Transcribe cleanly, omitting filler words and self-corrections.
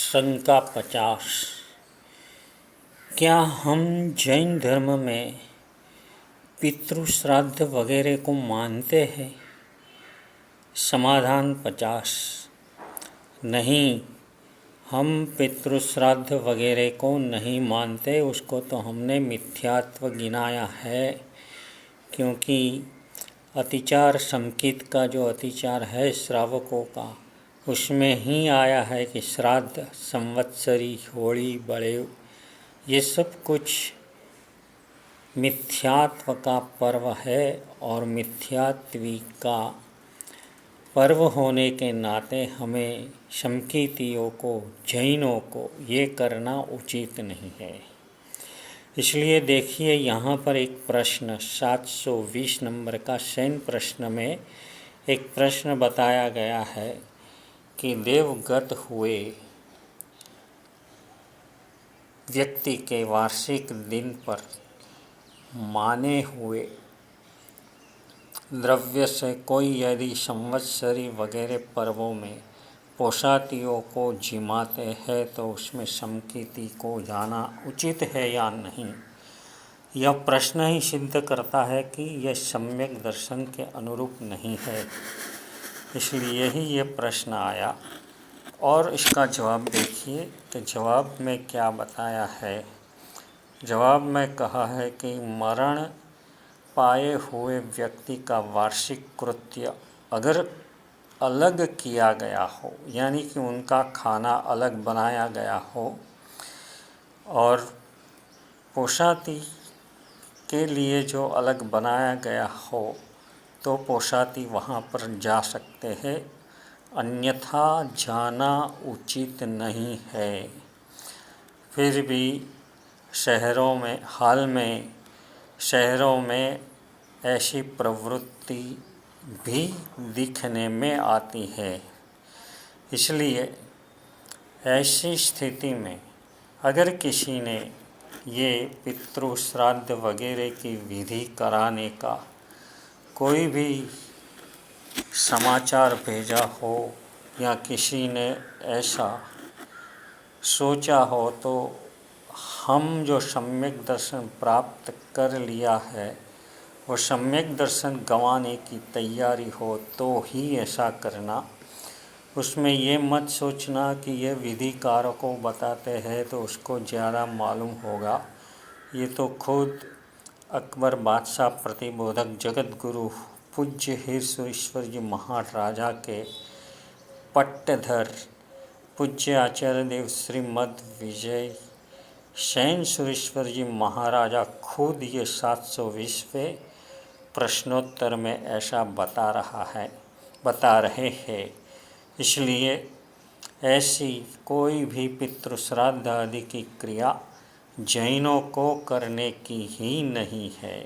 शंका 50। क्या हम जैन धर्म में पितृ श्राद्ध वगैरह को मानते हैं? समाधान 50। नहीं, हम पितृ श्राद्ध वगैरह को नहीं मानते। उसको तो हमने मिथ्यात्व गिनाया है, क्योंकि अतिचार संकित का जो अतिचार है श्रावकों का, उसमें ही आया है कि श्राद्ध, संवत्सरी, होली, बड़े, ये सब कुछ मिथ्यात्व का पर्व है। और मिथ्यात्वी का पर्व होने के नाते हमें संकीतियों को, जैनों को ये करना उचित नहीं है। इसलिए देखिए, यहाँ पर एक प्रश्न 720 नंबर का शयन प्रश्न में एक प्रश्न बताया गया है कि देवगत हुए व्यक्ति के वार्षिक दिन पर माने हुए द्रव्य से कोई यदि संवत्सरी वगैरह पर्वों में पोशातियों को जिमाते हैं तो उसमें संकीति को जाना उचित है या नहीं। यह प्रश्न ही सिद्ध करता है कि यह सम्यक दर्शन के अनुरूप नहीं है। इसलिए ही ये प्रश्न आया। और इसका जवाब देखिए कि जवाब में क्या बताया है। जवाब में कहा है कि मरण पाए हुए व्यक्ति का वार्षिक कृत्य अगर अलग किया गया हो, यानी कि उनका खाना अलग बनाया गया हो और पोशाती के लिए जो अलग बनाया गया हो, तो पोशाती वहाँ पर जा सकते हैं, अन्यथा जाना उचित नहीं है। फिर भी हाल में शहरों में ऐसी प्रवृत्ति भी दिखने में आती है। इसलिए ऐसी स्थिति में अगर किसी ने ये पितृ श्राद्ध वगैरह की विधि कराने का कोई भी समाचार भेजा हो या किसी ने ऐसा सोचा हो, तो हम जो सम्यक दर्शन प्राप्त कर लिया है वो सम्यक दर्शन गंवाने की तैयारी हो तो ही ऐसा करना। उसमें ये मत सोचना कि ये विधिकारों को बताते हैं तो उसको ज़्यादा मालूम होगा। ये तो खुद अकबर बादशाह प्रतिबोधक जगत गुरु पूज्य हीरसुरेश्वर जी महाराजा के पट्टधर पूज्य आचार्य देव श्रीमद विजय शयन सुरेश्वर जी महाराजा खुद ये 720वें प्रश्नोत्तर में ऐसा बता रहे हैं। इसलिए ऐसी कोई भी पितृ श्राद्ध आदि की क्रिया जैनों को करने की ही नहीं है।